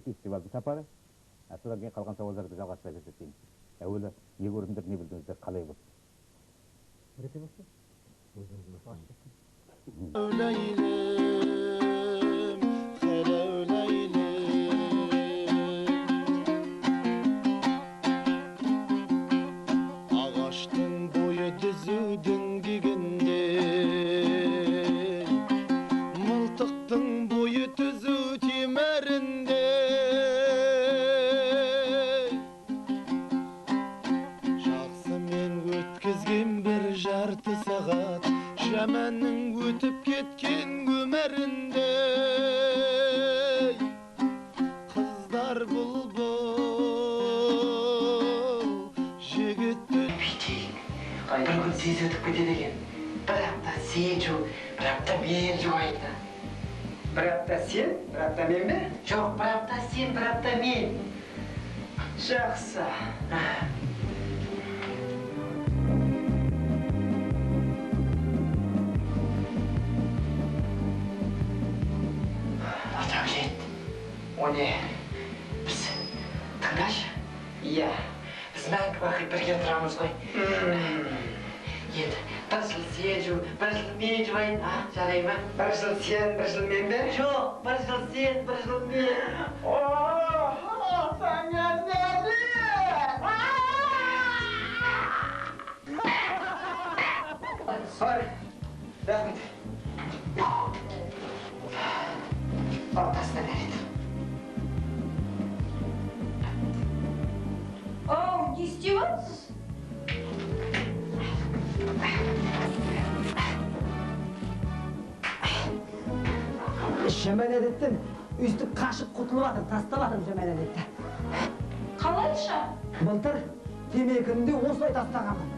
фестивальдың сапары. Содан кейін қалған сауалдарды жалғастыра кетеді дейміз. Әуелі не көрдіңдер, не білдіңіздер, қалай болды? Біресе басты? Өзіңіз басты. Жаманның өтіп кеткен өмірінде қыздар бұлбұл жігітті бір күн сез өтіп кетеді екен. Бір апта сен жу, бір апта мен жуайда. Бір апта сен, бір апта мен бе? Жоқ, бір апта сен, бір апта мен. Жақсы. О не, біз тыңдашы? Иә. Біз мәңгі бақи бірге тұрамыз ғой. Енді бір жыл сен жу, бір жыл мен жуайын, жарай ма? Бір жыл сен, бір жыл мен бе? Жоқ, бір жыл сен, бір жыл мен. Ой, рахмет. Ортасына береді. Ау, не істеп жатсыз? Жаман әдеттен үстіп қашып құтылып атыр, тастап атыр жаман әдетті. Қалайша? Былтыр темекімді осылай тастағанмын.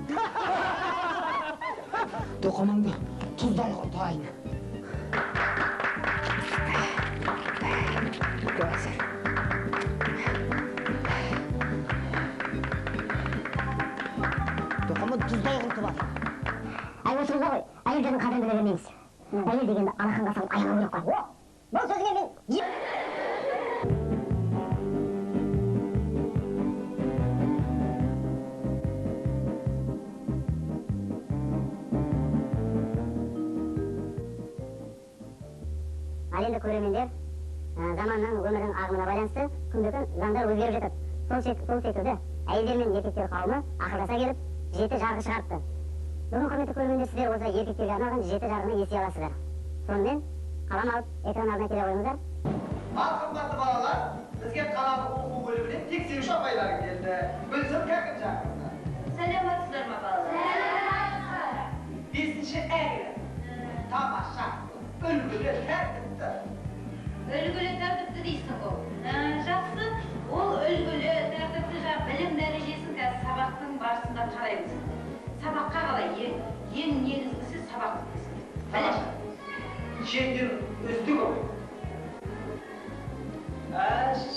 Тоқымыңды тұздай құртайын. Тоқымын тұздай құртып атыр. Отырыңызға ғой, әйелдердің қадірін біле бермейсіз. Әйел дегенді алақанға салып аяғын керек қой. Бұл сөзіңе мен... Ал енді көрермендер, заманның өмірдің ағымына байланысты күнбе-күн заңдар өзгеріп жатады. Сол секілді әйелдер мен еркектер қауымы ақылдаса келіп, 7 жарғы шығарыпты. Бүгін құрметті көрермендер, сіздер осы еркектерге арналған 7 жарғыны ести аласыздар. Сонымен қалам алып экран алдына келе қойыңыздар. Қымбатты балалар, бізге қаланың оқу бөлімінен тексеруші апайлар келді. Гүлсім кәкім жағыңыздар. Сәлеметсіздер ме балалар? 5-ші әйгілі. Тамаша, үлгілі, тәртіпті. Үлгілі тәртіпті дейсің ғой. Жақсы, ол үлгілі тәртіпті білім дәрежесін сабақтың барысында қараймыз. Сабаққа қалай ең негізгісі сабақ өткізу. Білім. Шендер өсті ғой.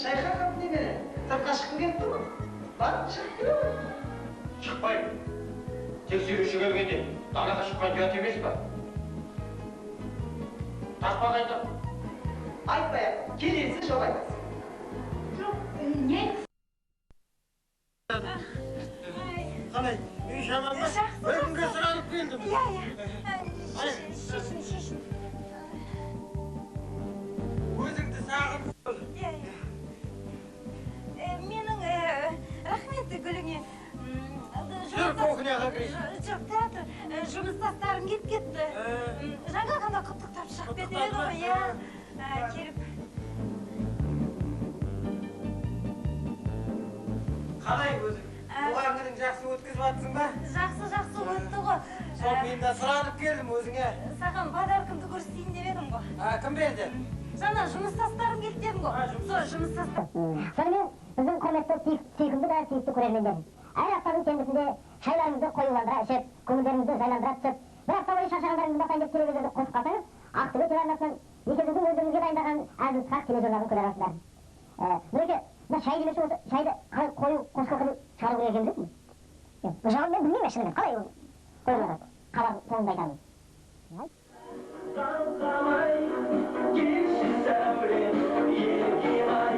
Шайқа қап немере? Сыртқа шыққың келіп тұр ма? Бар, шығып келе ғой. Шықпайды. Тексеруші келгенде далаға шыққан жат емес па? Тақпақ айтам. Айтпай-ақ, келесі жол айтасың. Жоқ, не? Қалай, үй жаман ба? Бір күнге сұранып келдім. Иә. Шешін. Өзіңді сағым. Менің рахметті гүліңе. Жүр кухняға кірейін. Жоқ, театр, жұмыстастарым келіп кетті. Жаңа ғана құттықтап шығып кетеді ғой, иә. Келіп. Қалай өзің? Бұған күнің жақсы өткізіп атсың ба? Жақсы өтті ғой. Сол мен де сұранып келдім өзіңе. Саған подаркымды көрсетейін деп едім ғой. Кім берді? Жаңа жұмыстастарым келді дедім ғой. Сол жұмыстастар. Сонымен біздің құрметті сүйкімді да сүйікті көрермендеріміз. Әр аптаның сенбісінде шайларыңызды қоюландыра ішіп, көңілдеріңізді жайландыра түсіп, бір апта бойы шаршағандарыңызды басайын деп телевизорды қосып қалсаңыз, Ақтөбе телеарнасынан екеуіңіздің өздеріңізге дайындаған әзіл сықақ тележурналын көре аласыздар. Нұреке, мына шай демекші осы шайды қалай қою қосқыл қылып шығару керек екенін білесің бе? Бұл жағын мен білмеймін шынымен, қалай қойылады? Хабар соңында айтамын. Қалқамай келші сәулем, елге ай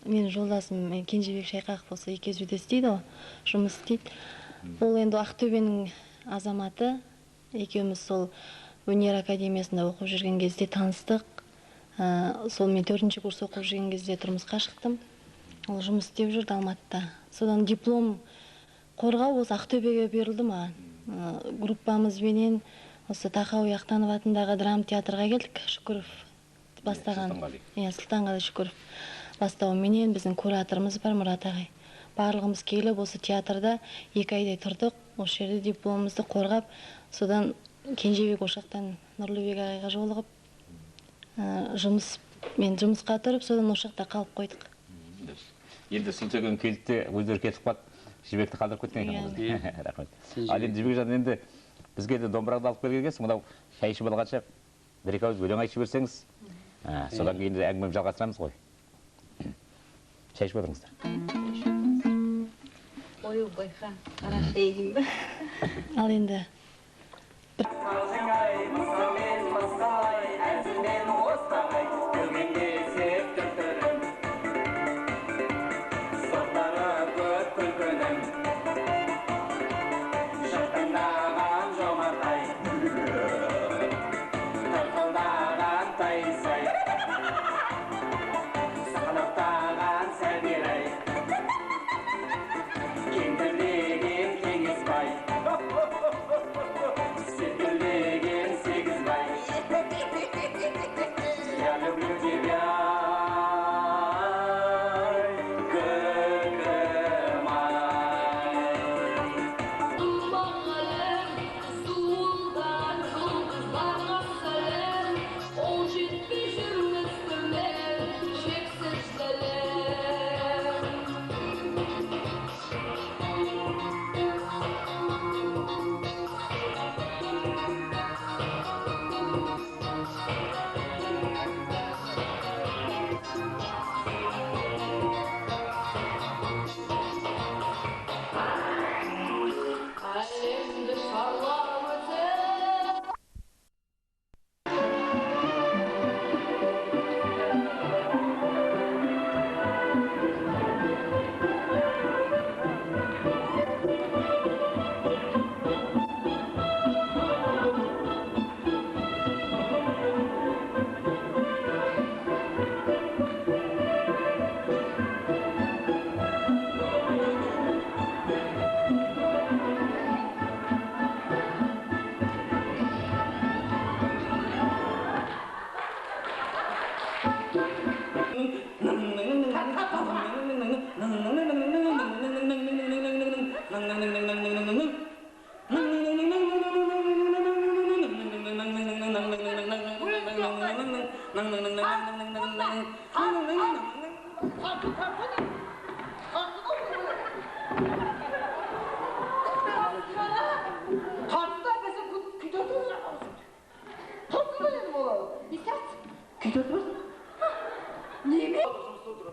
менің жолдасым Кенжебек Шайқақов болса екеуміз істейді ғой, жұмыс істейді. Ол енді Ақтөбенің азаматы. Екеуміз сол өнер академиясында оқып жүрген кезде таныстық. Сол мен 4-ші курс оқып жүрген кезде тұрмысқа шықтым. Ол жұмыс істеп жүрді Алматыда. Содан диплом қорғау осы Ақтөбеге берілді маған. Группамызбенен осы Тахауи Ахтанов атындағы драма театрға келдік. Шүкіров бастаған. Сұлтанғали Шүкіров бастауыменен біздің кураторымыз бар Мұрат ағай. Барлығымыз келіп осы театрда 2 айдай тұрдық. Осы жерде дипломымызды қорғап, содан Кенжебек ошақтан Нұрлыбек ағайға жолығып, мен жұмысқа тұрып, содан ошақта қалып қойдық. Енді Сұлтекең келді де өздері кетіп қалды, Жібекті қалдырып кеткен екен. Рахмет. Ал енді Жібекжан, енді бізге де домбырады алып келгенсіз, мынау шай ішіп алғанша бір-екі ауыз өлең айтып жіберсеңіз, содан кейін әңгімені жалғастырамыз ғой. Шай ішіп отырыңыздар. Ой, байқа, қараш дейін бі. Ал енді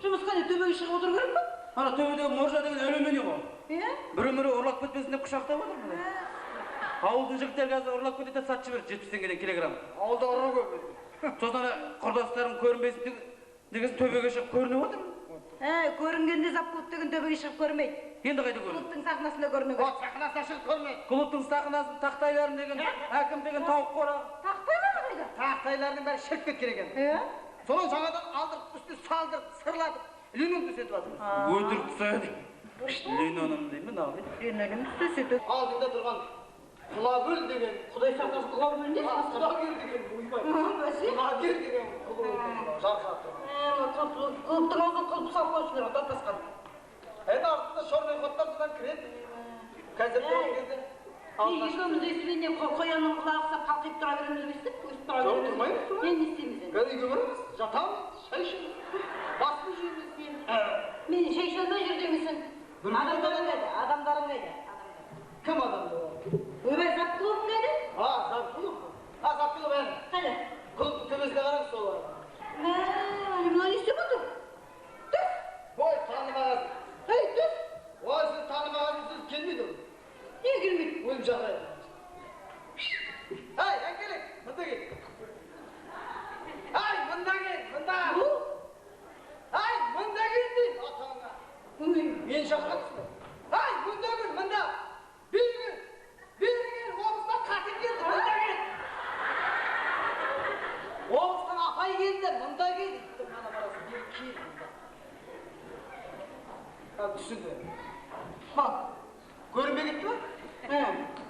Жұмысқа не төбеге шығып отыр керек па? Ана төбедегі моржа деген әлемені ғой. Бірі-бірі ұрлап кетпесін деп құшақтап отыр міне. Ауылдың жігіттері қазір ұрлап кетеді, сатып жіберді 70 теңгеден килограмм. Ауылда ұры көп. Сосын құрдастарым көрінбесін деген төбеге шығып көрініп отыр. Көрінгенде зап клуб деген төбеге шығып көрмейді. Енді қайда көрінеді? Клубтың сахнасында көрінеді. Сахнасына шығып көрмейді. Клубтың сахнасын тақтайларын деген, әкім деген тауық қорағы. Тақтайлар қайда? Тақтайлардың бәрі шығып кеткен екен. Соны жаңадан алдырып, үсті салдырып, сырлатып, линон төсетіп жатырмыз. Өтірік түседі. Линоным деймін, ау. Линоным төсетіп. Алдында тұрған Құлагүл деген, Құдай сақтасын Құлагүл не? Құлагер деген ойбай. Құлагер деген жарқырап тұр. Клубтың аузын қылып салып қойшылар, отатасқан. Енді артында шорный хоттар содан кіреді. Концерт болған кезде. Екеуміз өсіменен қоянның құлағы ұқсап қалқиып тұра береміз бесіп, өсіп тұра береміз. Тұрмаймыз, тұрмаймыз. Мен не істейміз енді? Қазір үйге барамыз, жатамыз, шай ішеміз. Басын жейміз. Мен шай іше алмай жүр демесін. Адамдарың қайда? Адамдарың қайда? Кім адамдар? Өбай Запқұловың қайда? Запқұлов. Запқұлов ән. Қайда? Құлыптың төбесіне қараңыз сол бар. Мына не істеп отыр? Түс! Ой, танымағансың. Ей, түс! Ой, сіз танымағансың, сіз келмейді ол. Неге келмейді? Өлім жағдайы. Ай, әкелік, мұнда кел. Ай, мұнда кел, мұнда. Ай, мұнда кел деймін. түсінді. Ма, көрінбей кетті ма?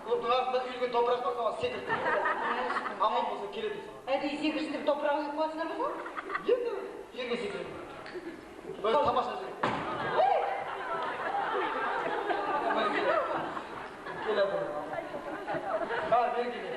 Олардың артында үйілген топырақ бар, соған секіріп. Аман болса келеді соған. Әді секірші деп топырақ үйіп қоясыңдар ма сол? Енді жерге секіреді. Өзі тамаша жер. Келеді. Бері келеді.